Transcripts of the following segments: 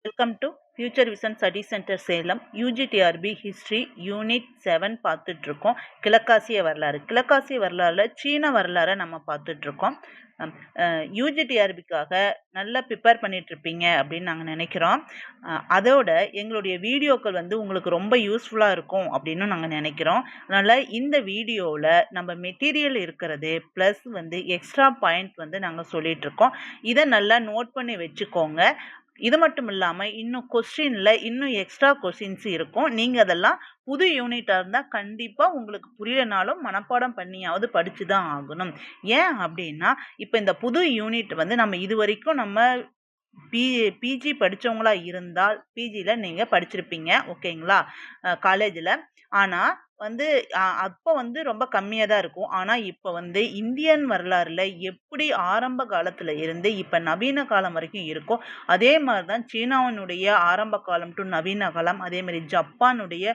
Welcome to future vision study centre Salem. UGTRB history unit 7 பார்த்துட்ருக்கோம். கிழக்காசிய வரலாறு. கிழக்காசிய வரலாறுல சீன வரலாறை நம்ம பார்த்துட்ருக்கோம். யூஜிடிஆர்பிக்காக நல்லா ப்ரிப்பேர் பண்ணிகிட்ருப்பீங்க அப்படின்னு நாங்கள் நினைக்கிறோம். அதோட எங்களுடைய வீடியோக்கள் உங்களுக்கு ரொம்ப யூஸ்ஃபுல்லாக இருக்கும் அப்படின்னு நாங்கள் நினைக்கிறோம். அதனால் இந்த வீடியோவில் நம்ம மெட்டீரியல் இருக்கிறது ப்ளஸ் எக்ஸ்ட்ரா பாயிண்ட் நாங்கள் சொல்லிகிட்ருக்கோம். இதை நல்லா நோட் பண்ணி வச்சுக்கோங்க. இது மட்டும் இல்லாமல் இன்னும் கொஸ்டினில் இன்னும் எக்ஸ்ட்ரா கொஸ்டின்ஸ் இருக்கும். நீங்கள் அதெல்லாம் புது யூனிட்டாக இருந்தால் கண்டிப்பாக உங்களுக்கு புரியலனாலும் மனப்பாடம் பண்ணியாவது படித்து தான் ஆகணும். ஏன் அப்படின்னா இப்போ இந்த புது யூனிட் நம்ம இது வரைக்கும் நம்ம பிஜி படித்தவங்களா இருந்தால் பிஜியில் நீங்கள் படிச்சிருப்பீங்க, ஓகேங்களா, காலேஜில். ஆனால் அப்போ ரொம்ப கம்மியாக தான் இருக்கும். ஆனால் இப்போ இந்தியன் வரலாறுல எப்படி ஆரம்ப காலத்தில் இருந்து இப்போ நவீன காலம் வரைக்கும் இருக்கோ அதே மாதிரி தான் சீனாவினுடைய ஆரம்ப காலம் டு நவீன காலம், அதே மாதிரி ஜப்பானுடைய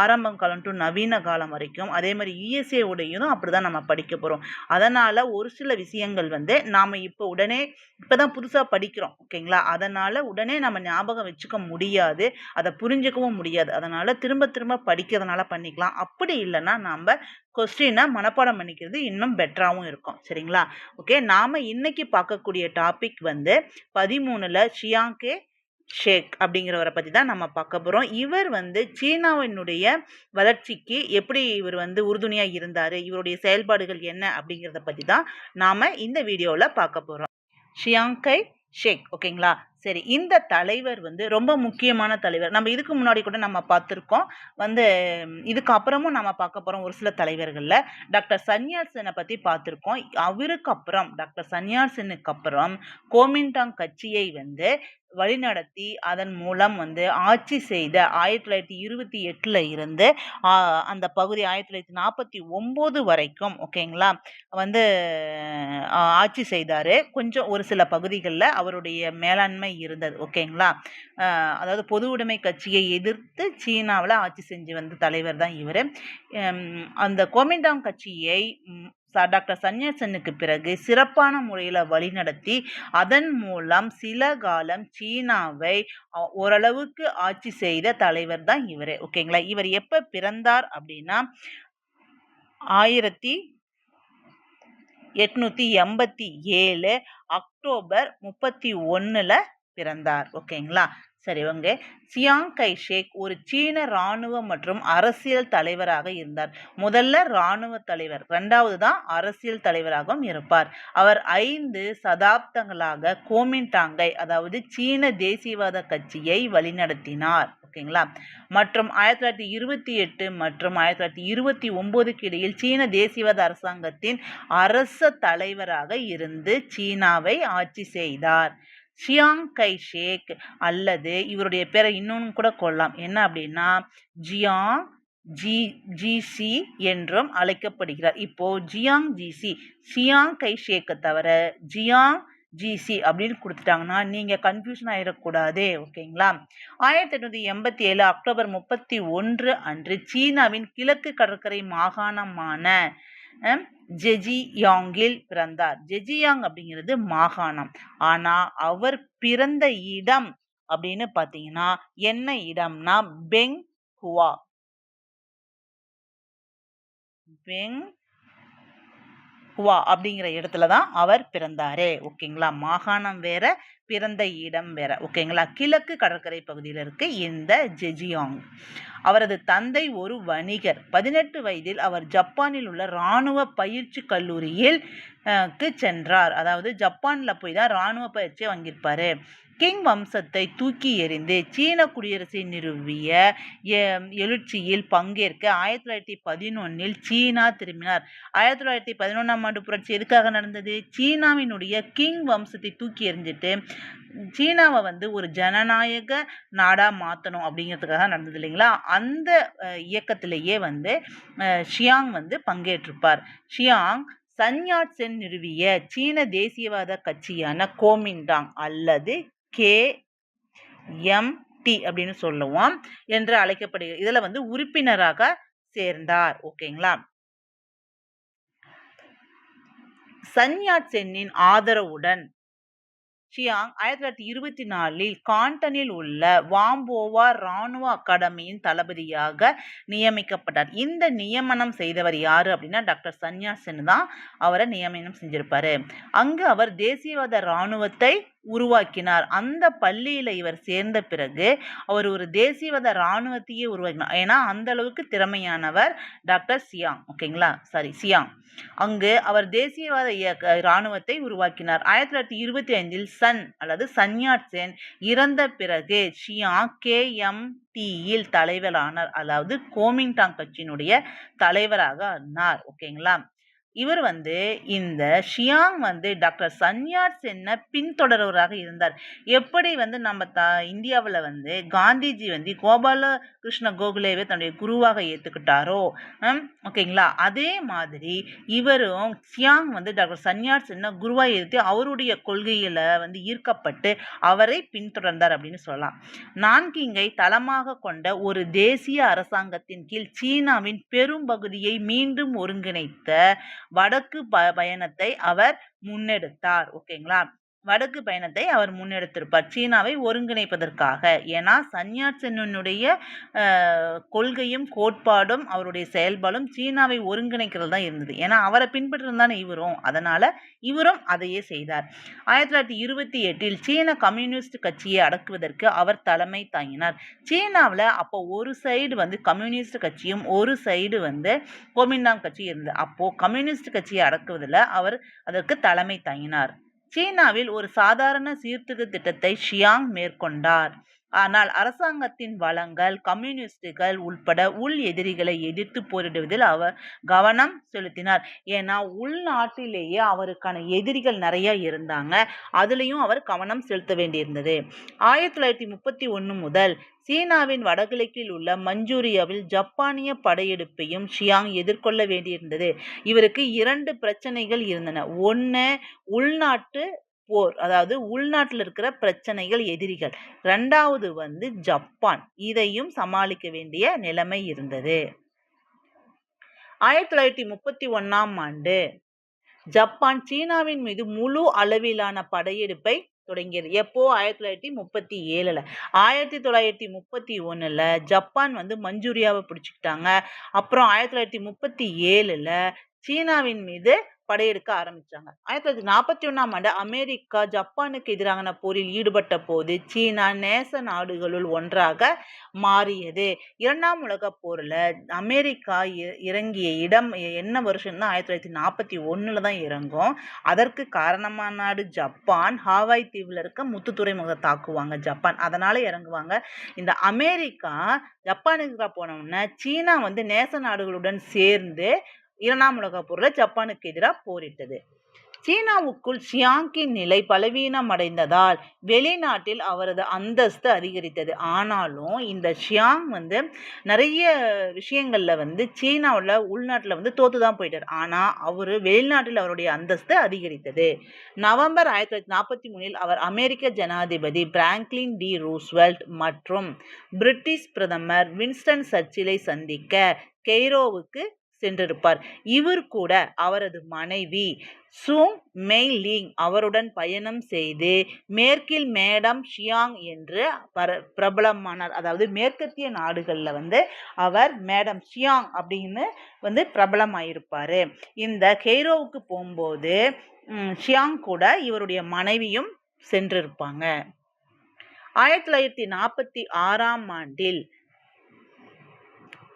ஆரம்ப காலம் டு நவீன காலம் வரைக்கும், அதே மாதிரி யுஎஸ்ஏ உடையதும் அப்படி தான் நம்ம படிக்க போகிறோம். அதனால் ஒரு சில விஷயங்கள் நாம் இப்போ உடனே இப்போ தான் புதுசாக படிக்கிறோம், ஓகேங்களா. அதனால் உடனே நம்ம ஞாபகம் வச்சுக்க முடியாது, அதை புரிஞ்சுக்கவும் முடியாது. அதனால் திரும்ப திரும்ப படிக்கிறதுனால பண்ணிக்கலாம். அப்படி இல்லைன்னா நம்ம கொஸ்டினை மனப்பாடம் பண்ணிக்கிறது இன்னும் பெட்டராகவும் இருக்கும், சரிங்களா. ஓகே, நாம் இன்னைக்கு பார்க்கக்கூடிய டாபிக் 13ல் ஷியாங்கே ஷேக் அப்படிங்கிறவரை பற்றி தான் நம்ம பார்க்க போகிறோம். இவர் சீனாவினுடைய வளர்ச்சிக்கு எப்படி இவர் உறுதுணையாக இருந்தார், இவருடைய செயல்பாடுகள் என்ன அப்படிங்கிறத பற்றி தான் நாம் இந்த வீடியோவில் பார்க்க போகிறோம். ஷியாங்கை ஷேக், ஓகேங்களா. சரி, இந்த தலைவர் ரொம்ப முக்கியமான தலைவர். நம்ம இதுக்கு முன்னாடி கூட நம்ம பார்த்துருக்கோம். இதுக்கு அப்புறமும் நம்ம பார்க்க போகிறோம். ஒரு சில தலைவர்களில் டாக்டர் சன்யால்சனை பற்றி பார்த்துருக்கோம். அவருக்கு அப்புறம் டாக்டர் சன்யால்சனுக்கு அப்புறம் கோமின்டாங் கட்சியை வழிநடத்தி அதன் மூலம் ஆட்சி செய்த 1928 இருந்து அந்த பகுதி 1949 வரைக்கும், ஓகேங்களா, ஆட்சி செய்தார். கொஞ்சம் ஒரு சில பகுதிகளில் அவருடைய மேலாண்மை இருந்தது, ஓகேங்களா. அதாவது பொது உடைமை கட்சியை எதிர்த்து சீனாவில் ஆட்சி செஞ்சு வந்த தலைவர் தான் இவர். அந்த கோமின்டாங் கட்சியை டாக்டர் சன்யால்சனுக்கு பிறகு சிறப்பான முறையில் வழிநடத்தி அதன் மூலம் சில காலம் சீனாவை ஓரளவுக்கு ஆட்சி செய்த தலைவர் தான் இவர், ஓகேங்களா. இவர் எப்போ பிறந்தார் அப்படின்னா 1887 அக்டோபர் 31 பிறந்தார், ஓகேங்களா. சரி, சியாங் கை ஷேக் ஒரு சீன இராணுவ மற்றும் அரசியல் தலைவராக இருந்தார். முதல்ல இராணுவ தலைவர், இரண்டாவது தான் அரசியல் தலைவராகவும் இருப்பார். அவர் 5 சதாப்தங்களாக கோமின்டாங்கை அதாவது சீன தேசியவாத கட்சியை வழிநடத்தினார், ஓகேங்களா. மற்றும் 1928 மற்றும் 1929 இடையில் சீன தேசியவாத அரசாங்கத்தின் அரச தலைவராக இருந்து சீனாவை ஆட்சி செய்தார். ஷியாங் கை ஷேக் அல்லது இவருடைய பேரை இன்னொன்று கூட கொள்ளலாம். என்ன அப்படின்னா ஜியாங் ஜிசி என்றும் அழைக்கப்படுகிறார். இப்போ ஜியாங் ஜிசி ஷியாங் கை ஷேக்கை தவிர ஜியாங் ஜிசி அப்படின்னு கொடுத்துட்டாங்கன்னா நீங்கள் கன்ஃபியூஷன் ஆகிடக்கூடாது, ஓகேங்களா. 1887 அக்டோபர் 31 அன்று சீனாவின் கிழக்கு கடற்கரை மாகாணமான ஜெஜியாங்கில் பிறந்தார். ஜெஜியாங் அப்படிங்கிறது மாகாணம். ஆனால் அவர் பிறந்த இடம் அப்படின்னு பார்த்தீங்கன்னா என்ன இடம்னா பெங்ஹுவா அப்படிங்கிற இடத்துல தான் அவர் பிறந்தாரு, ஓகேங்களா. மாகாணம் வேற, பிறந்த இடம் வேற, ஓகேங்களா. கிழக்கு கடற்கரை பகுதியில் இருக்கு இந்த ஜெஜியாங். அவரது தந்தை ஒரு வணிகர். 18 வயதில் அவர் ஜப்பானில் உள்ள இராணுவ பயிற்சி கல்லூரியில் சென்றார். அதாவது ஜப்பானில் போய் தான் இராணுவ பயிற்சியை வாங்கியிருப்பாரு. கிங் வம்சத்தை தூக்கி எறிந்து சீன குடியரசை நிறுவிய எழுச்சியில் பங்கேற்க 1911 சீனா திரும்பினார். 1911ஆம் ஆண்டு புரட்சி எதுக்காக நடந்தது? சீனாவினுடைய கிங் வம்சத்தை தூக்கி எறிஞ்சிட்டு சீனாவை ஒரு ஜனநாயக நாடா மாற்றணும் அப்படிங்கிறதுக்காக நடந்தது, இல்லைங்களா. அந்த இயக்கத்திலேயே ஷியாங் பங்கேற்றிருப்பார். ஷியாங் சன்யாட்சென் நிறுவிய சீன தேசியவாத கட்சியான கோமின்டாங் அல்லது KMT அப்படின்னு சொல்லுவோம் என்று அழைக்கப்படுகிறது. இதுல உறுப்பினராக சேர்ந்தார், ஓகேங்களா. சன்யாட்சென்னின் ஆதரவுடன் ஷியாங் 1924 கான்டனில் உள்ள வாம்போவா ராணுவ அகாடமியின் தளபதியாக நியமிக்கப்பட்டார். இந்த நியமனம் செய்தவர் யாரு அப்படின்னா டாக்டர் சன்யா சென் தான் அவரை நியமனம் செஞ்சிருப்பாரு. அங்கு அவர் தேசியவாத ராணுவத்தை உருவாக்கினார். அந்த பள்ளியில இவர் சேர்ந்த பிறகு அவர் ஒரு தேசியவாத ராணுவத்தையே உருவாக்கினார். ஏன்னா அந்த அளவுக்கு திறமையானவர் டாக்டர் சியாங். அங்கு அவர் தேசியவாத இராணுவத்தை உருவாக்கினார். 1925 சன் அல்லது சன்யாட் சென் இறந்த பிறகு ஷியாங் KMTயில் தலைவரானார். அதாவது கோமிங்டாங் கட்சியினுடைய தலைவராக ஆனார். ஓகேங்களா. இவர் இந்த ஷியாங் டாக்டர் சன்யாட் சென்னை பின்தொடர்வராக இருந்தார். எப்படி நம்ம இந்தியாவில் காந்திஜி கோபால கிருஷ்ண கோகலேவை தன்னுடைய குருவாக ஏற்றுக்கிட்டாரோ, ஓகேங்களா, அதே மாதிரி இவரும் ஷியாங் டாக்டர் சன்யாட் சென்னை குருவாக ஏற்று அவருடைய கொள்கையில ஈர்க்கப்பட்டு அவரை பின்தொடர்ந்தார் அப்படின்னு சொல்லலாம். நான்கிங்கை தளமாக கொண்ட ஒரு தேசிய அரசாங்கத்தின் கீழ் சீனாவின் பெரும் பகுதியை மீண்டும் ஒருங்கிணைத்த வடக்கு பயணத்தை அவர் முன்னெடுத்தார். ஓகேங்களா. வடக்கு பயணத்தை அவர் முன்னெடுத்திருப்பார் சீனாவை ஒருங்கிணைப்பதற்காக. ஏன்னா சன்யாட் சென்னுடைய கொள்கையும் கோட்பாடும் அவருடைய செயல்பாடும் சீனாவை ஒருங்கிணைக்கிறது தான் இருந்தது. ஏன்னா அவரை பின்பற்றிருந்தானே இவரும், அதனால இவரும் அதையே செய்தார். 1928 சீன கம்யூனிஸ்ட் கட்சியை அடக்குவதற்கு அவர் தலைமை தாங்கினார். சீனாவில் அப்போ ஒரு சைடு கம்யூனிஸ்ட் கட்சியும் ஒரு சைடு கோமிண்டாங் கட்சி இருந்தது. அப்போ கம்யூனிஸ்ட் கட்சியை அடக்குவதில் அவர் அதற்கு தலைமை தாங்கினார். சீனாவில் ஒரு சாதாரண சீர்திருத்த திட்டத்தை ஷியாங் மேற்கொண்டார். ஆனால் அரசாங்கத்தின் வளங்கள் கம்யூனிஸ்டுகள் உட்பட உள் எதிரிகளை எதிர்த்து போரிடுவதில் அவர் கவனம் செலுத்தினார். ஏன்னா உள்நாட்டிலேயே அவருக்கான எதிரிகள் நிறைய இருந்தாங்க, அதுலேயும் அவர் கவனம் செலுத்த வேண்டியிருந்தது. 1931 முதல் சீனாவின் வடகிழக்கில் உள்ள மஞ்சூரியாவில் ஜப்பானிய படையெடுப்பையும் ஷியாங் எதிர்கொள்ள வேண்டியிருந்தது. இவருக்கு 2 பிரச்சனைகள் இருந்தன. ஒன்று உள்நாட்டு போர், அதாவது உள்நாட்டில் இருக்கிற பிரச்சனைகள் எதிரிகள். 2வது ஜப்பான், இதையும் சமாளிக்க வேண்டிய நிலைமை இருந்தது. 1931ஆம் ஆண்டு ஜப்பான் சீனாவின் மீது முழு அளவிலான படையெடுப்பை தொடங்கியது. எப்போ? 1937. 1931 ஜப்பான் மஞ்சூரியாவை பிடிச்சிக்கிட்டாங்க. அப்புறம் 1937 சீனாவின் மீது படையெடுக்க ஆரம்பிச்சாங்க. 1941ஆம் ஆண்டு அமெரிக்கா ஜப்பானுக்கு எதிரான போரில் ஈடுபட்ட போது சீனா நேச நாடுகளுள் ஒன்றாக மாறியது. 2ஆம் உலக போர்ல அமெரிக்கா இறங்கிய இடம் என்ன வருஷம்னா 1941 தான் இறங்கும். அதற்கு காரணமான நாடு ஜப்பான். ஹாவாய் தீவில் இருக்க முத்து துறைமுகத்தை தாக்குவாங்க ஜப்பான், அதனால இறங்குவாங்க. இந்த அமெரிக்கா ஜப்பானுக்கு போனோம்னா சீனா நேச நாடுகளுடன் சேர்ந்து 2ஆம் உலக போர்ல ஜப்பானுக்கு எதிராக போரிட்டது. சீனாவுக்குள் ஷியாங்கின் நிலை பலவீனமடைந்ததால் வெளிநாட்டில் அவரது அந்தஸ்து அதிகரித்தது. ஆனாலும் இந்த ஷியாங் நிறைய விஷயங்கள்ல சீனாவில் உள்நாட்டில் தோத்துதான் போயிட்டார். ஆனால் அவர் வெளிநாட்டில் அவருடைய அந்தஸ்து அதிகரித்தது. நவம்பர் 1943 அவர் அமெரிக்க ஜனாதிபதி பிராங்க்லின் டி ரூஸ்வெல்ட் மற்றும் பிரிட்டிஷ் பிரதமர் வின்ஸ்டன் சர்ச்சிலை சந்திக்க கெய்ரோவுக்கு சென்றிருப்பார். இவர் கூட அவரது மனைவி சூங் மெய் லீங் அவருடன் பயணம் செய்து மேற்கில் மேடம் ஷியாங் என்று பிரபலமானார். அதாவது மேற்கத்திய நாடுகளில் அவர் மேடம் ஷியாங் அப்படின்னு பிரபலமாயிருப்பார். இந்த கெய்ரோவுக்கு போகும்போது ஷியாங் கூட இவருடைய மனைவியும் சென்றிருப்பாங்க. 1946ஆம் ஆண்டில்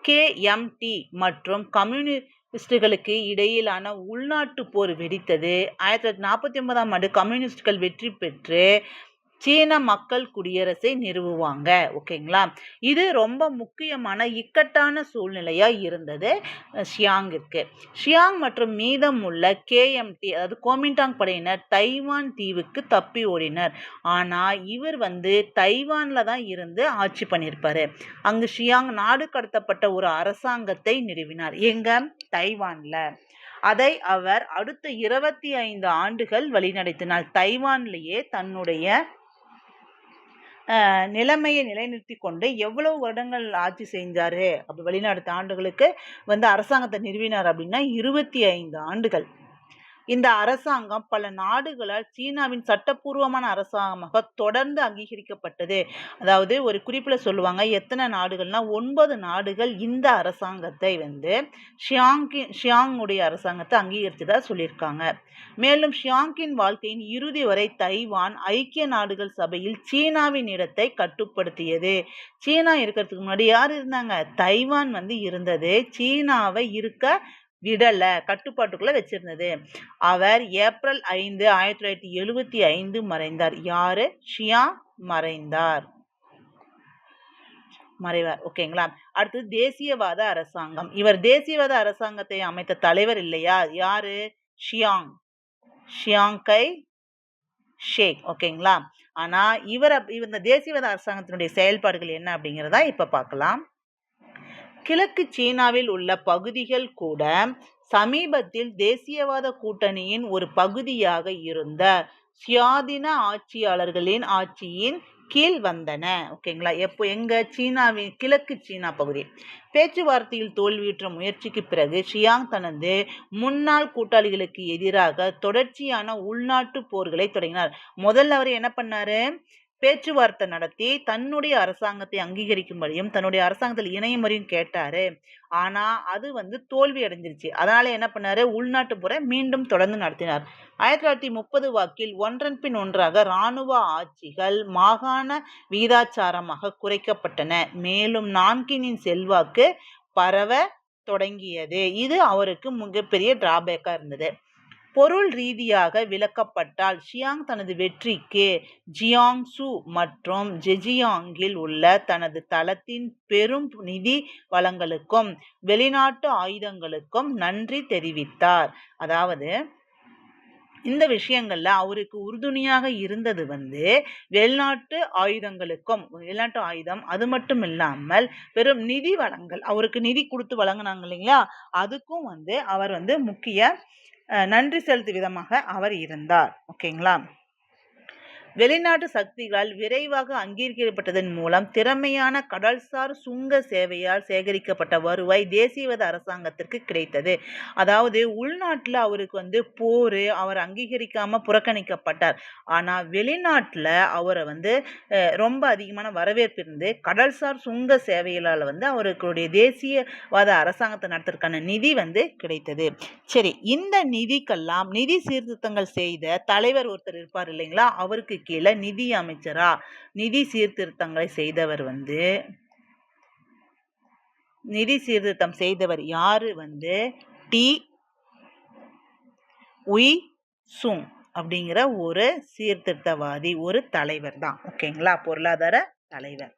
KMT மற்றும் கம்யூனிஸ்டுகளுக்கு இடையிலான உள்நாட்டு போர் வெடித்தது. 1949ஆம் ஆண்டு கம்யூனிஸ்டுகள் வெற்றி பெற்று சீன மக்கள் குடியரசை நிறுவுவாங்க. ஓகேங்களா. இது ரொம்ப முக்கியமான இக்கட்டான சூழ்நிலையா இருந்தது ஷியாங்கிற்கு. ஷியாங் மற்றும் மீதம் உள்ள KMT அதாவது கோமிண்டாங் படையினர் தைவான் தீவுக்கு தப்பி ஓடினர். ஆனா இவர் தைவான்ல தான் இருந்து ஆட்சி பண்ணியிருப்பாரு. அங்கு ஷியாங் நாடு கடத்தப்பட்ட ஒரு அரசாங்கத்தை நிறுவினார். எங்க? தைவான்ல. அதை அவர் அடுத்த 25 ஆண்டுகள் வழிநடத்தினார். தைவான்லேயே தன்னுடைய நிலைமையை நிலைநிறுத்தி கொண்டு எவ்வளவு வருடங்கள் ஆட்சி செஞ்சாரு அப்படி வெளிநாட்டு ஆண்டுகளுக்கு அரசாங்கத்தை நிறுவினார் அப்படின்னா 25 ஆண்டுகள். இந்த அரசாங்கம் பல நாடுகளால் சீனாவின் சட்டப்பூர்வமான அரசாங்கமாக தொடர்ந்து அங்கீகரிக்கப்பட்டது. அதாவது ஒரு குறிப்பில் சொல்லுவாங்க எத்தனை நாடுகள்னா 9 நாடுகள் இந்த அரசாங்கத்தை வந்து ஷியாங்குடைய அரசாங்கத்தை அங்கீகரிச்சதா சொல்லியிருக்காங்க. மேலும் ஷியாங்கின் வாழ்க்கையின் இறுதி வரை தைவான் ஐக்கிய நாடுகள் சபையில் சீனாவின் இடத்தை கட்டுப்படுத்தியது. சீனா இருக்கிறதுக்கு முன்னாடி யார் இருந்தாங்க? தைவான் வந்து இருந்தது. சீனாவை இருக்க விடல, கட்டுப்பாட்டுக்குள்ள வச்சிருந்தது. அவர் ஏப்ரல் 5, 1975 மறைந்தார். யாரு? ஷியாங் மறைவார். ஓகேங்களா? அடுத்து தேசியவாத அரசாங்கம். இவர் தேசியவாத அரசாங்கத்தை அமைத்த தலைவர் இல்லையா? யாரு? ஷியாங் கை ஷேக். ஓகேங்களா? ஆனா இந்த தேசியவாத அரசாங்கத்தினுடைய செயல்பாடுகள் என்ன அப்படிங்கிறதா இப்ப பார்க்கலாம். கிழக்கு சீனாவில் உள்ள பகுதிகள் கூட சமீபத்தில் தேசியவாத கூட்டணியின் ஒரு பகுதியாக இருந்த சுயாதீன ஆட்சியாளர்களின் ஆட்சியின் கீழ் வந்தன. ஓகேங்களா? எப்போ? எங்க? சீனாவின் கிழக்கு சீனா பகுதி. பேச்சுவார்த்தையில் தோல்வியுற்ற முயற்சிக்கு பிறகு ஷியாங் தனது முன்னாள் கூட்டாளிகளுக்கு எதிராக தொடர்ச்சியான உள்நாட்டு போர்களை தொடங்கினார். முதல்ல அவர் என்ன பண்ணாரு? பேச்சுவார்த்தை நடத்தி தன்னுடைய அரசாங்கத்தை அங்கீகரிக்கும்படியும் தன்னுடைய அரசாங்கத்தில் இணையும்படியும் கேட்டாரு. ஆனா அது வந்து தோல்வி அடைஞ்சிருச்சு. அதனால என்ன பண்ணாரு? உள்நாட்டு போரை மீண்டும் தொடர்ந்து நடத்தினார். 1930 வாக்கில் ஒன்றன் பின் ஒன்றாக இராணுவ ஆட்சிகள் மாகாண வீதாச்சாரமாக குறைக்கப்பட்டன. மேலும் நான்கினின் செல்வாக்கு பரவ தொடங்கியது. இது அவருக்கு மிகப்பெரிய டிராபேக்கா இருந்தது. பொருள் ரீதியாக விளக்கப்பட்டால் ஷியாங் தனது வெற்றிக்கு ஜியாங்சு மற்றும் ஜெஜியாங்கில் உள்ள தனது தளத்தின் பெரும் நிதி வளங்களுக்கும் வெளிநாட்டு ஆயுதங்களுக்கும் நன்றி தெரிவித்தார். அதாவது இந்த விஷயங்கள்ல அவருக்கு உறுதுணையாக இருந்தது வந்து வெளிநாட்டு ஆயுதம், அது மட்டும் இல்லாமல் பெரும் நிதி வளங்கள், அவருக்கு நிதி கொடுத்து வழங்கினாங்க இல்லைங்களா, அதுக்கும் வந்து அவர் வந்து முக்கிய நன்றி செலுத்தும் விதமாக அவர் இருந்தார். ஓகேங்களா? வெளிநாட்டு சக்திகளால் விரைவாக அங்கீகரிக்கப்பட்டதன் மூலம் திறமையான கடல்சார் சுங்க சேவையால் சேகரிக்கப்பட்ட வருவாய் தேசியவாத அரசாங்கத்திற்கு கிடைத்தது. அதாவது உள்நாட்டில் அவருக்கு வந்து போர், அவர் அங்கீகரிக்காம புறக்கணிக்கப்பட்டார். ஆனால் வெளிநாட்டில் அவரை வந்து ரொம்ப அதிகமான வரவேற்பு இருந்து கடல்சார் சுங்க சேவைகளால் வந்து அவருடைய தேசியவாத அரசாங்கத்தை நடத்துறதுக்கான நிதி வந்து கிடைத்தது. சரி, இந்த நிதிக்கெல்லாம் நிதி சீர்திருத்தங்கள் செய்த தலைவர் ஒருத்தர் இருப்பார் இல்லைங்களா, அவருக்கு கீழே நிதி அமைச்சரா நிதி சீர்திருத்தங்களை செய்தவர் வந்து நிதி சீர்திருத்தம் செய்தவர் யாரு? வந்து டி உய் சுங் அப்படிங்கிற ஒரு சீர்திருத்தவாதி, ஒரு தலைவர் தான். ஓகேங்களா? பொருளாதார தலைவர்.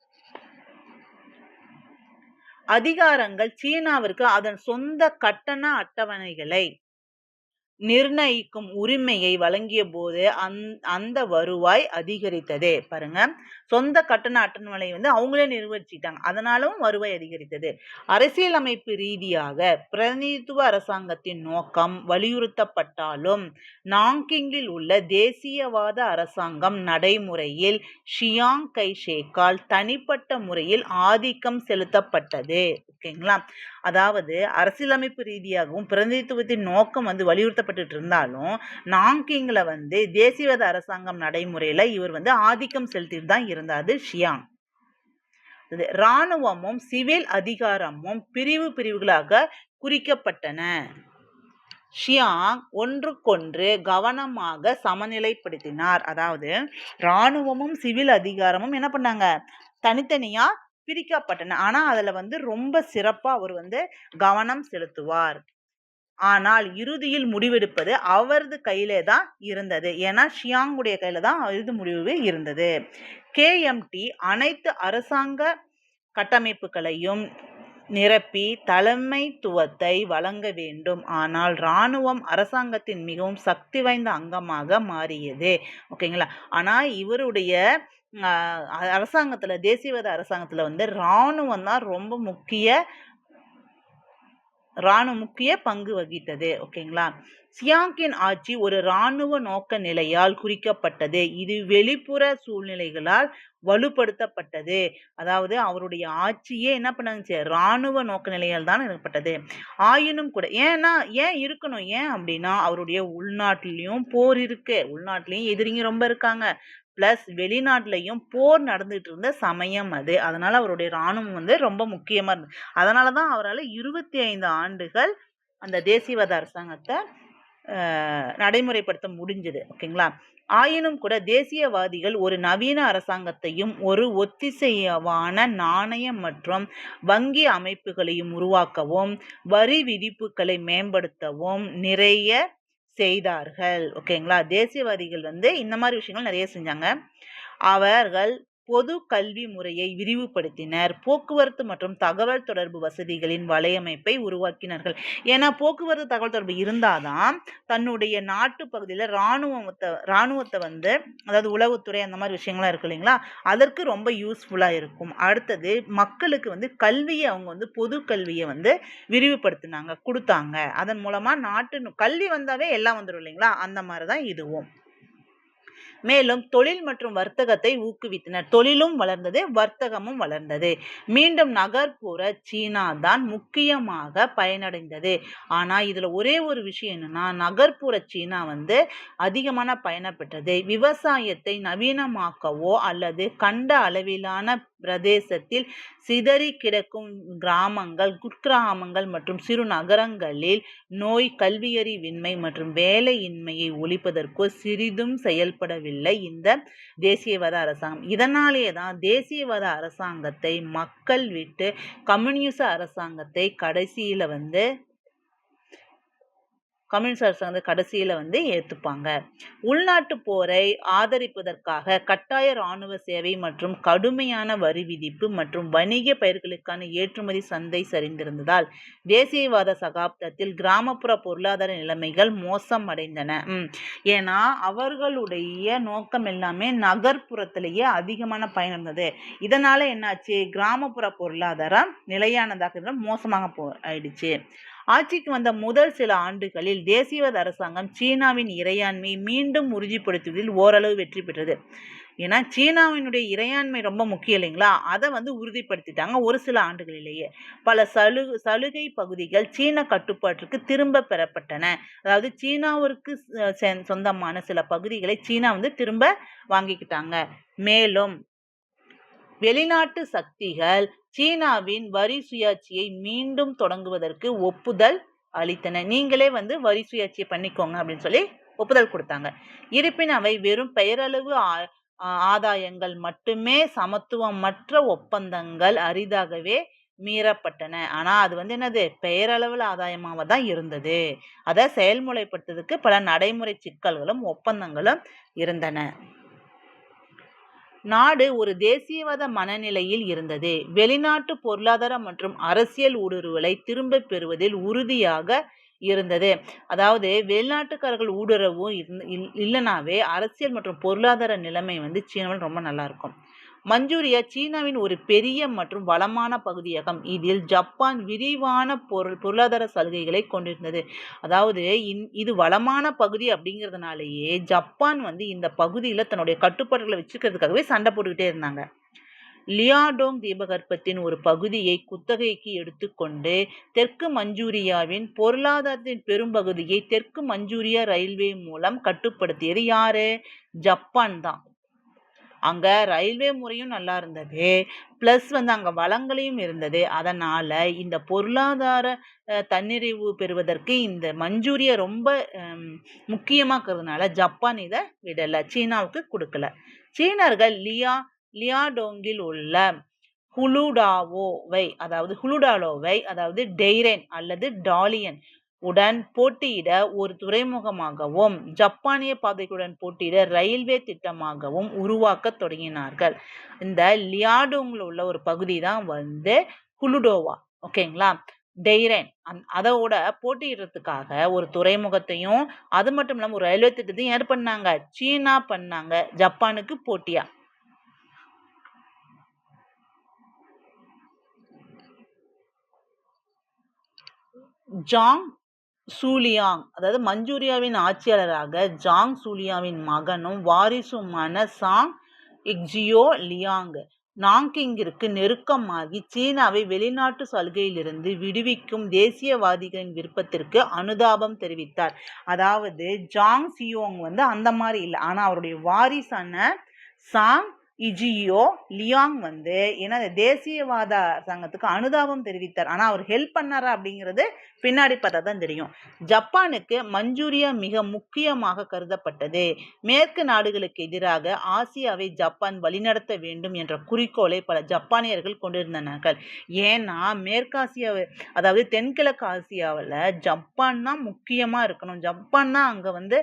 அதிகாரங்கள் சீனாவிற்கு அதன் சொந்த கட்டண அட்டவணைகளை நிர்ணயிக்கும் உரிமையை வழங்கிய போது அந்த வருவாய் அதிகரித்தது. பாருங்க, சொந்த கட்டண அட்டவணை வந்து அவங்களே நிர்வகிச்சிட்டாங்க, அதனாலும் வருவாய் அதிகரித்தது. அரசியலமைப்பு ரீதியாக பிரதிநிதித்துவ அரசாங்கத்தின் நோக்கம் வலியுறுத்தப்பட்டாலும் நாங்கிங்கில் உள்ள தேசியவாத அரசாங்கம் நடைமுறையில் ஷியாங் கை ஷேக்கால் தனிப்பட்ட முறையில் ஆதிக்கம் செலுத்தப்பட்டது. ஓகேங்களா? அதாவது அரசியலமைப்பு ரீதியாகவும் பிரதிநிதித்துவத்தின் நோக்கம் வந்து வலியுறுத்தப்பட்டு இருந்தாலும் நாங்கிங்ல வந்து தேசியவாத அரசாங்கம் நடைமுறையில இவர் வந்து ஆதிக்கம் செலுத்திட்டு தான் இருந்தாரு ஷியாங். இராணுவமும் சிவில் அதிகாரமும் பிரிவுகளாக குறிக்கப்பட்டன. ஷியாங் ஒன்றுக்கொன்று கவனமாக சமநிலைப்படுத்தினார். அதாவது இராணுவமும் சிவில் அதிகாரமும் என்ன பண்ணாங்க? தனித்தனியா பிரிக்கப்பட்டன. ஆனா அதுல வந்து ரொம்ப சிறப்பா அவர் வந்து கவனம் செலுத்துவார். ஆனால் இறுதியில் முடிவெடுப்பது அவரது கையிலே தான் இருந்தது. ஏன்னா ஷியாங்குடைய கையில தான் இறுதி முடிவு இருந்தது. KMT அனைத்து அரசாங்க கட்டமைப்புகளையும் நிரப்பி தலைமைத்துவத்தை வழங்க வேண்டும். ஆனால் இராணுவம் அரசாங்கத்தின் மிகவும் சக்தி வாய்ந்த அங்கமாக மாறியது. ஓகேங்களா? ஆனா இவருடைய அரசாங்கத்துல, தேசியவாத அரசாங்கத்துல வந்து இராணுவம் தான் ரொம்ப முக்கிய பங்கு வகித்தது. ஓகேங்களா? சியாங்கின் ஆட்சி ஒரு இராணுவ நோக்க நிலையால் குறிக்கப்பட்டது. இது வெளிப்புற சூழ்நிலைகளால் வலுப்படுத்தப்பட்டது. அதாவது அவருடைய ஆட்சியே என்ன பண்ணாச்சு, இராணுவ நோக்க நிலையில் தான் ஏற்பட்டது. ஆயினும் கூட ஏன் இருக்கணும், ஏன் அப்படின்னா அவருடைய உள்நாட்டிலையும் போர் இருக்கு, உள்நாட்டிலையும் எதிரிங்க ரொம்ப இருக்காங்க, பிளஸ் வெளிநாட்டிலையும் போர் நடந்துட்டு இருந்த சமயம் அது. அதனால அவருடைய இராணுவம் வந்து ரொம்ப முக்கியமா இருந்தது. அதனாலதான் அவரால் 25 ஆண்டுகள் அந்த தேசியவாத அரசாங்கத்தை நடைமுறைப்படுத்த முடிஞ்சது. ஓகேங்களா. ஆயினும் கூட தேசியவாதிகள் ஒரு நவீன அரசாங்கத்தையும் ஒரு ஒத்திசைவான நாணய மற்றும் வங்கி அமைப்புகளையும் உருவாக்கவும் வரி விதிப்புகளை மேம்படுத்தவும் நிறைய செய்தார்கள். ஓகேங்களா. தேசியவாதிகள் வந்து இந்த மாதிரி விஷயங்கள் நிறைய செஞ்சாங்க. அவர்கள் பொது கல்வி முறையை விரிவுபடுத்தினர், போக்குவரத்து மற்றும் தகவல் தொடர்பு வசதிகளின் வலையமைப்பை உருவாக்கினார்கள். ஏன்னா போக்குவரத்து தகவல் தொடர்பு இருந்தாதான் தன்னுடைய நாட்டு பகுதியில் இராணுவத்தை வந்து, அதாவது உளவுத்துறை அந்த மாதிரி விஷயங்கள்லாம் இருக்கு இல்லைங்களா, அதற்கு ரொம்ப யூஸ்ஃபுல்லாக இருக்கும். அடுத்தது மக்களுக்கு வந்து கல்வியை அவங்க வந்து பொது கல்வியை வந்து விரிவுபடுத்தினாங்க, கொடுத்தாங்க. அதன் மூலமா நாட்டு கல்வி வந்தாவே எல்லாம் வந்துடும் இல்லைங்களா, அந்த மாதிரி தான் இதுவும். மேலும் தொழில் மற்றும் வர்த்தகத்தை ஊக்குவித்தனர். தொழிலும் வளர்ந்தது, வர்த்தகமும் வளர்ந்தது. மீண்டும் நகர்ப்புற சீனா தான் முக்கியமாக பயனடைந்தது. ஆனா இதுல ஒரே ஒரு விஷயம் என்னன்னா, நகர்ப்புற சீனா வந்து அதிகமான பயனை பெற்றது. விவசாயத்தை நவீனமாக்கவோ அல்லது கண்ட அளவிலான பிரதேசத்தில் சிதறி கிடக்கும் கிராமங்கள், குக்கிராமங்கள் மற்றும் சிறு நகரங்களில் நோய், கல்வியறிவின்மை மற்றும் வேலையின்மையை ஒழிப்பதற்கோ சிறிதும் செயல்படவில்லை இந்த தேசியவாத அரசாங்கம். இதனாலேயே தான் தேசியவாத அரசாங்கத்தை மக்கள் விட்டு கம்யூனிச அரசாங்கத்தை கடைசியில வந்து ஏத்துப்பாங்க. உள்நாட்டு போரை ஆதரிப்பதற்காக கட்டாய இராணுவ சேவை மற்றும் கடுமையான வரி விதிப்பு மற்றும் வணிக பயிர்களுக்கான ஏற்றுமதி சந்தை சரிந்திருந்ததால் தேசியவாத சகாப்தத்தில் கிராமப்புற பொருளாதார நிலைமைகள் மோசமடைந்தன. ஏன்னா அவர்களுடைய நோக்கம் எல்லாமே நகர்ப்புறத்திலேயே அதிகமான பயன் இருந்தது. இதனால என்னாச்சு, கிராமப்புற பொருளாதாரம் நிலையானதாக மோசமாக ஆயிடுச்சு. ஆட்சிக்கு வந்த முதல் சில ஆண்டுகளில் தேசியவாத அரசாங்கம் சீனாவின் இறையாண்மையை மீண்டும் உறுதிப்படுத்துவதில் ஓரளவு வெற்றி பெற்றது. ஏன்னா சீனாவினுடைய இறையாண்மை ரொம்ப முக்கியம் இல்லைங்களா, அதை வந்து உறுதிப்படுத்திட்டாங்க ஒரு சில ஆண்டுகளிலேயே. பல சலுகை பகுதிகள் சீன கட்டுப்பாட்டிற்கு திரும்ப பெறப்பட்டன. அதாவது சீனாவிற்கு சொந்தமான சில பகுதிகளை சீனா வந்து திரும்ப வாங்கிக்கிட்டாங்க. மேலும் வெளிநாட்டு சக்திகள் சீனாவின் வரி சுயாட்சியை மீண்டும் தொடங்குவதற்கு ஒப்புதல் அளித்தன. நீங்களே வந்து வரி சுயாட்சியை பண்ணிக்கோங்க அப்படின்னு சொல்லி ஒப்புதல் கொடுத்தாங்க. இருப்பினும் அவை வெறும் பெயரளவு ஆதாயங்கள் மட்டுமே, சமத்துவமற்ற ஒப்பந்தங்கள் அரிதாகவே மீறப்பட்டன. ஆனா அது வந்து என்னது, பெயரளவில் ஆதாயமாக தான் இருந்தது. அதை செயல்முறைப்படுத்துறதுக்கு பல நடைமுறை சிக்கல்களும் ஒப்பந்தங்களும் இருந்தன. நாடு ஒரு தேசியவாத மனநிலையில் இருந்தது. வெளிநாட்டு பொருளாதார மற்றும் அரசியல் ஊடுருவலை திரும்ப பெறுவதில் உறுதியாக இருந்தது. அதாவது வெளிநாட்டுக்காரர்கள் ஊடுருவும் இல்லைனாவே அரசியல் மற்றும் பொருளாதார நிலைமை வந்து சீனாவில் ரொம்ப நல்லா இருக்கும். மஞ்சூரியா சீனாவின் ஒரு பெரிய மற்றும் வளமான பகுதியாகும். இதில் ஜப்பான் விரிவான பொருளாதார சலுகைகளை கொண்டிருந்தது. அதாவது இது வளமான பகுதி அப்படிங்கிறதுனாலேயே ஜப்பான் வந்து இந்த பகுதியில் தன்னுடைய கட்டுப்பாடுகளை வச்சுக்கிறதுக்காகவே சண்டை போட்டுக்கிட்டே இருந்தாங்க. லியாடோங் தீபகற்பத்தின் ஒரு பகுதியை குத்தகைக்கு எடுத்துக்கொண்டு தெற்கு மஞ்சூரியாவின் பொருளாதாரத்தின் பெரும்பகுதியை தெற்கு மஞ்சூரியா ரயில்வே மூலம் கட்டுப்படுத்தியது யாரு, ஜப்பான் தான். அங்க ரயில்வே முறையும் நல்லா இருந்தது, பிளஸ் வந்து அங்க வளங்களையும் இருந்தது. அதனால இந்த பொருளாதார தன்னிறைவு பெறுவதற்கு இந்த மஞ்சூரியா ரொம்ப முக்கியமாக்குறதுனால ஜப்பான் இதை விடல, சீனாவுக்கு கொடுக்கல. சீனர்கள் லியாடோங்கில் உள்ள ஹுலுடாலோவை அதாவது டெய்ரென் அல்லது டாலியன் உடன் போட்டியிட ஒரு துறைமுகமாகவும் ஜப்பானிய பாதைகளுடன் போட்டியிட ரயில்வே திட்டமாகவும் உருவாக்க தொடங்கினார்கள். இந்த லியாடோங்கில் உள்ள ஒரு பகுதி தான் வந்து ஹுலுடோவா. ஓகேங்களா. டெய்ரென் அதோட போட்டியிடுறதுக்காக ஒரு துறைமுகத்தையும் அது மட்டும் இல்லாமல் ஒரு ரயில்வே திட்டத்தையும் யார் பண்ணாங்க, சீனா பண்ணாங்க, ஜப்பானுக்கு போட்டியா. ஜாங் சூலியாங் அதாவது மஞ்சூரியாவின் ஆட்சியாளராக ஜாங் சூலியாவின் மகனும் வாரிசுமான சாங் இக்ஜியோ லியாங் நாங்கிங்கிற்கு நெருக்கமாகி சீனாவை வெளிநாட்டு சலுகையிலிருந்து விடுவிக்கும் தேசியவாதிகளின் விருப்பத்திற்கு அனுதாபம் தெரிவித்தார். அதாவது ஜாங் சியோங் வந்து அந்த மாதிரி இல்லை, ஆனால் அவருடைய வாரிசான சாங் இஜியோ லியாங் வந்து ஏன்னா தேசியவாத அரசாங்கத்துக்கு அனுதாபம் தெரிவித்தார். ஆனால் அவர் ஹெல்ப் பண்ணாரா அப்படிங்கிறது பின்னாடி பார்த்தா தான் தெரியும். ஜப்பானுக்கு மஞ்சூரியா மிக முக்கியமாக கருதப்பட்டது. மேற்கு நாடுகளுக்கு எதிராக ஆசியாவை ஜப்பான் வழிநடத்த வேண்டும் என்ற குறிக்கோளை பல ஜப்பானியர்கள் கொண்டிருந்தனர். ஏன்னா மேற்காசியாவை அதாவது தென்கிழக்கு ஆசியாவில் ஜப்பான் தான் முக்கியமாக இருக்கணும், ஜப்பான் தான் அங்கே வந்து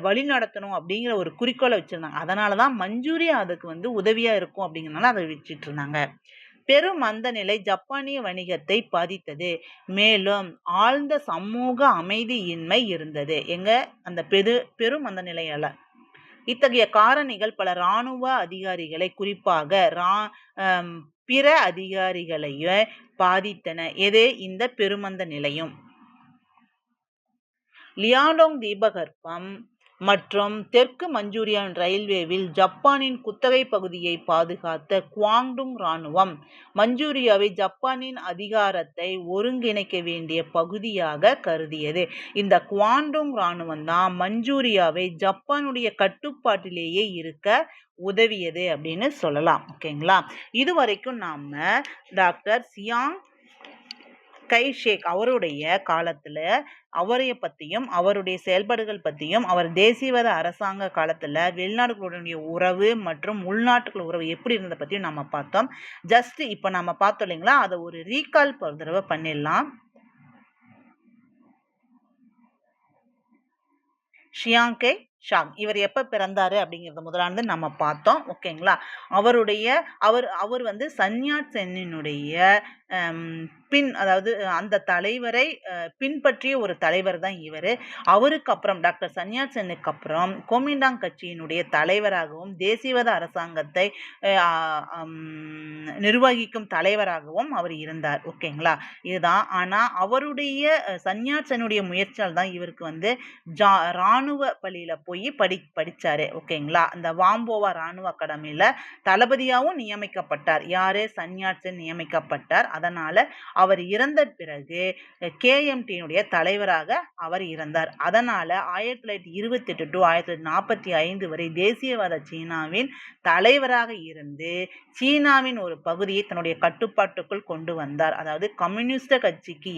வழி நடத்தணும் அப்படிங்கிற ஒரு குறிக்கோளை வச்சிருந்தாங்க. அதனால தான் மஞ்சூரியா அதுக்கு வந்து உதவியா இருக்கும் அப்படிங்கிறனால அதை வச்சுட்டு இருந்தாங்க. பெரும் மந்த நிலை ஜப்பானிய வணிகத்தை பாதித்தது. மேலும் ஆழ்ந்த சமூக அமைதியின்மை இருந்தது. அந்த பெரும் மந்த நிலையால இத்தகைய காரணிகள் பல இராணுவ அதிகாரிகளை குறிப்பாக பிற அதிகாரிகளையே பாதித்தன. இந்த பெருமந்த நிலையும் லியாண்டோங் தீபகற்பம் மற்றும் தெற்கு மஞ்சூரியான் ரயில்வேவில் ஜப்பானின் குத்தகை பகுதியை பாதுகாத்த குவாங்டுங் இராணுவம் மஞ்சூரியாவை ஜப்பானின் அதிகாரத்தை ஒருங்கிணைக்க வேண்டிய பகுதியாக கருதியது. இந்த குவாங்டுங் இராணுவம் தான் மஞ்சூரியாவை ஜப்பானுடைய கட்டுப்பாட்டிலேயே இருக்க உதவியது அப்படின்னு சொல்லலாம். ஓகேங்களா? இதுவரைக்கும் நாம டாக்டர் சியாங் கைஷேக் அவருடைய காலத்துல அவரைய பற்றியும் அவருடைய செயல்பாடுகள் பற்றியும் அவர் தேசியவாத அரசாங்க காலத்தில் வெளிநாடுகளுடைய உறவு மற்றும் உள்நாட்டுகள் உறவு எப்படி இருந்ததை பற்றியும் நம்ம பார்த்தோம். ஜஸ்ட் இப்போ நம்ம பார்த்தோம் இல்லைங்களா, அதை ஒரு ரீகால் ஒரு தடவை பண்ணிடலாம். ஷியாங்கே ஷாங் இவர் எப்போ பிறந்தாரு அப்படிங்கிறத முதலாண்டு நம்ம பார்த்தோம். ஓகேங்களா? அவர் வந்து சன்யாட் சென்னினுடைய அதாவது அந்த தலைவரை பின்பற்றிய ஒரு தலைவர் தான் இவர். அவருக்கு அப்புறம் டாக்டர் சன்யாட் சென்னுக்கு அப்புறம் கோமிண்டாங் கட்சியினுடைய தலைவராகவும் தேசியவாத அரசாங்கத்தை நிர்வகிக்கும் தலைவராகவும் அவர் இருந்தார். ஓகேங்களா? இதுதான். ஆனால் அவருடைய சன்யாட் சென்னுடைய முயற்சியால் தான் இவருக்கு வந்து இராணுவ பள்ளியில் போய் படித்தார். ஓகேங்களா? அந்த வாம்போவா இராணுவ அகாடமியில் தளபதியாகவும் நியமிக்கப்பட்டார். யார்? சன்யாட் சென் நியமிக்கப்பட்டார். அதனால் அவர் இறந்த பிறகு கேஎம்டியினுடைய தலைவராக அவர் இருந்தார். அதனால் 1928 to 1945 வரை தேசியவாத சீனாவின் தலைவராக இருந்து சீனாவின் ஒரு பகுதியை தன்னுடைய கட்டுப்பாட்டுக்குள் கொண்டு வந்தார். அதாவது கம்யூனிஸ்ட் ஆட்சிக்கு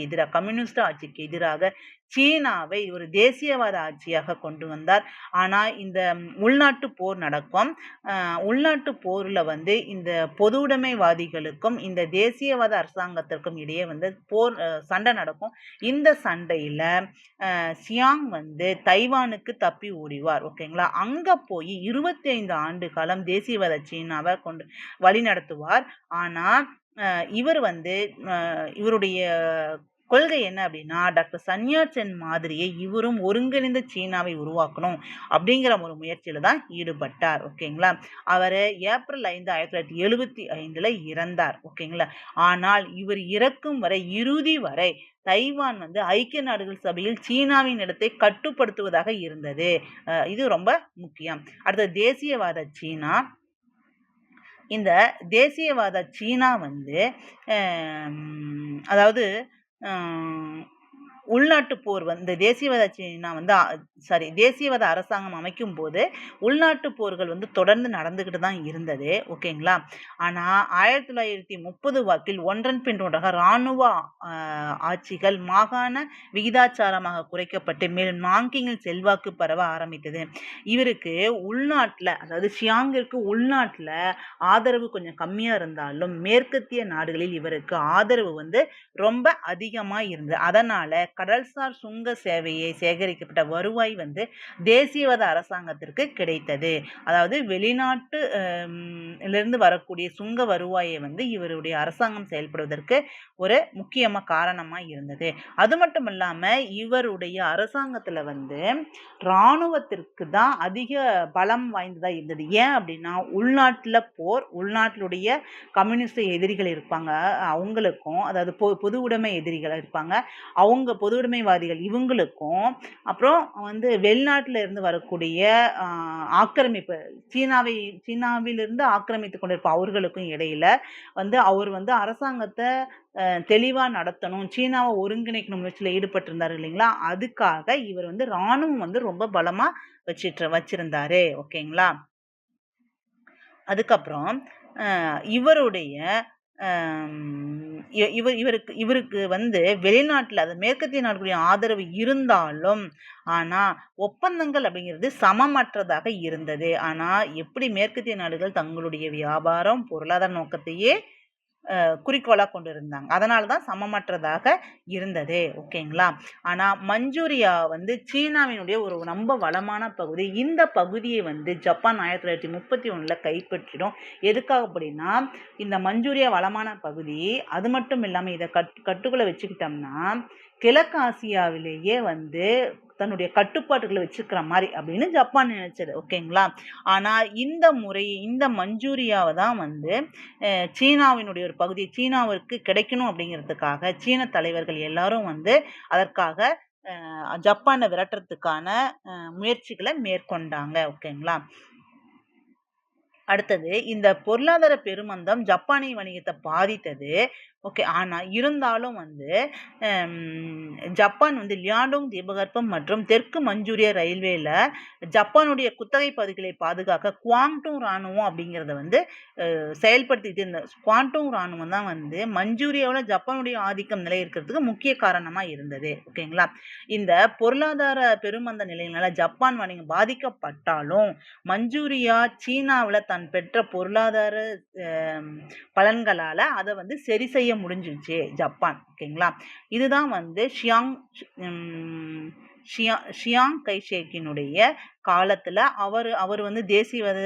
எதிராக சீனாவை ஒரு தேசியவாத ஆட்சியாக கொண்டு வந்தார். ஆனால் இந்த உள்நாட்டு போர் நடக்கும். உள்நாட்டு போரில் வந்து இந்த பொதுவுடைமைவாதிகளுக்கும் இந்த தேசியவாத அரசாங்கத்திற்கும் இடையே வந்து சண்டை நடக்கும். இந்த சண்டையில் சியாங் வந்து தைவானுக்கு தப்பி ஓடிவார். ஓகேங்களா? அங்கே போய் 25 ஆண்டு காலம் தேசியவாத சீனாவை கொண்டு வழி நடத்துவார். ஆனால் இவர் வந்து இவருடைய கொள்கை என்ன அப்படின்னா, டாக்டர் சன்யாட் சென் மாதிரியே இவரும் ஒருங்கிணைந்த சீனாவை உருவாக்கணும் அப்படிங்கிற ஒரு முயற்சியில தான் ஈடுபட்டார். ஓகேங்களா? அவர் ஏப்ரல் 5, 1975 இறந்தார். ஓகேங்களா? ஆனால் இவர் இறக்கும் வரை இறுதி வரை தைவான் வந்து ஐக்கிய நாடுகள் சபையில் சீனாவின் இடத்தை கட்டுப்படுத்துவதாக இருந்தது. இது ரொம்ப முக்கியம். அடுத்த தேசியவாத சீனா. இந்த தேசியவாத சீனா வந்து அதாவது உள்நாட்டு போர் வந்து தேசியவாத சீனா வந்து தேசியவாத அரசாங்கம் அமைக்கும் போது உள்நாட்டு போர்கள் வந்து தொடர்ந்து நடந்துக்கிட்டு தான் இருந்தது. ஓகேங்களா? ஆனால் 1930 வாக்கில் ஒன்றன் பின் ஒன்றாக இராணுவ ஆட்சிகள் மாகாண விகிதாச்சாரமாக குறைக்கப்பட்டு மேலும் நாங்கிங்கில் செல்வாக்கு பரவ ஆரம்பித்தது. இவருக்கு உள்நாட்டில் அதாவது ஷியாங்கிற்கு உள்நாட்டில் ஆதரவு கொஞ்சம் கம்மியாக இருந்தாலும் மேற்கத்திய நாடுகளில் இவருக்கு ஆதரவு வந்து ரொம்ப அதிகமாக இருந்தது. அதனால் கடல்சார் சுங்க சேவையை சேகரிக்கப்பட்ட வருவாய் வந்து தேசியவாத அரசாங்கத்திற்கு கிடைத்தது. அதாவது வெளிநாட்டிலிருந்து வரக்கூடிய சுங்க வருவாயை வந்து இவருடைய அரசாங்கம் செயல்படுவதற்கு ஒரு முக்கியமாக காரணமாக இருந்தது. அது மட்டும் இல்லாமல் இவருடைய அரசாங்கத்தில் வந்து இராணுவத்திற்கு தான் அதிக பலம் வாய்ந்ததாக இருந்தது. ஏன் அப்படின்னா உள்நாட்டில் போர், உள்நாட்டிலுடைய கம்யூனிஸ்ட் எதிரிகள் இருப்பாங்க, அவங்களுக்கும் அதாவது பொது உடைமை எதிரிகள் இருப்பாங்க, அவங்க பொதுவுடைமைவாதிகள் இவங்களுக்கும் அப்புறம் வந்து வெளிநாட்டில் இருந்து வரக்கூடிய ஆக்கிரமிப்பு சீனாவிலிருந்து ஆக்கிரமித்து கொண்டிருப்ப அவர்களுக்கும் இடையில வந்து அவர் வந்து அரசாங்கத்தை தெளிவாக நடத்தணும், சீனாவை ஒருங்கிணைக்கணும் முயற்சியில் ஈடுபட்டிருந்தாரு இல்லைங்களா? அதுக்காக இவர் வந்து இராணுவம் வந்து ரொம்ப பலமாக வச்சிருந்தாரு. ஓகேங்களா? அதுக்கப்புறம் இவருடைய இவருக்கு வந்து வெளிநாட்டில் அது மேற்கத்திய நாடுகளுடைய ஆதரவு இருந்தாலும் ஆனா ஒப்பந்தங்கள் அப்படிங்கிறது சமமற்றதாக இருந்தது. ஆனா எப்படி மேற்கத்திய நாடுகள் தங்களுடைய வியாபாரம் பொருளாதார நோக்கத்தையே குறிக்கோளா கொண்டிருந்தாங்க. அதனால தான் சமமற்றதாக இருந்தது. ஓகேங்களா? ஆனா மஞ்சூரியா வந்து சீனாவினுடைய ஒரு ரொம்ப வளமான பகுதி. இந்த பகுதியை வந்து ஜப்பான் 1931ல கைப்பற்றிடும். எதுக்காக அப்படின்னா இந்த மஞ்சூரியா வளமான பகுதி அது மட்டும் இல்லாம இதை கட்டுக்குள்ள வச்சுக்கிட்டோம்னா கிழக்கு ஆசியாவிலேயே வந்து தன்னுடைய கட்டுப்பாட்டுகளை வச்சுக்கிற மாதிரி அப்படின்னு ஜப்பான் நினைச்சது. ஓகேங்களா? ஆனா இந்த முறை இந்த மஞ்சூரியாவை தான் வந்து சீனாவினுடைய ஒரு பகுதி சீனாவிற்கு கிடைக்கணும் அப்படிங்கிறதுக்காக சீன தலைவர்கள் எல்லாரும் வந்து அதற்காக ஜப்பானை விரட்டுறதுக்கான முயற்சிகளை மேற்கொண்டாங்க. ஓகேங்களா? அடுத்தது இந்த பொருளாதார பெருமந்தம் ஜப்பானிய வணிகத்தை பாதித்தது. ஓகே. ஆனா இருந்தாலும் வந்து ஜப்பான் வந்து லியாண்டோங் தீபகற்பம் மற்றும் தெற்கு மஞ்சூரியா ரயில்வேல ஜப்பானுடைய குத்தகை பகுதிகளை பாதுகாக்க குவாங்டோங் இராணுவம் அப்படிங்கிறத வந்து செயல்படுத்திட்டு இருந்த குவாங்டோங் இராணுவம் தான் வந்து மஞ்சூரியாவில் ஜப்பானுடைய ஆதிக்கம் நிலை இருக்கிறதுக்கு முக்கிய காரணமா இருந்தது. ஓகேங்களா? இந்த பொருளாதார பெருமந்த நிலையினால ஜப்பான் வணிகம் பாதிக்கப்பட்டாலும் மஞ்சூரியா சீனாவில் தான் பெற்ற பொருளாதார பலன்களால அதை வந்து சரி செய்ய முடிஞ்சிச்சு ஜப்பான். ஓகேங்களா? இதுதான் வந்து ஷியாங் கைஷேக்கினுடைய காலத்துல அவர் வந்து தேசியவாத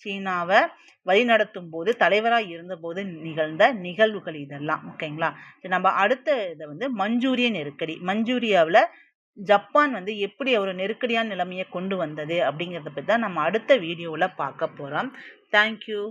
சீனாவை வழிநடத்தும் போது தலைவராக இருந்தபோது நிகழ்ந்த நிகழ்வுகள் இதெல்லாம். ஓகேங்களா? நம்ம அடுத்த இதை வந்து மஞ்சூரிய நெருக்கடி. மஞ்சூரியாவில் ஜப்பான் வந்து எப்படி ஒரு நெருக்கடியான நிலைமையை கொண்டு வந்தது அப்படிங்கிறத பற்றி தான் நம்ம அடுத்த வீடியோவில் பார்க்க போகிறோம். தேங்க்யூ.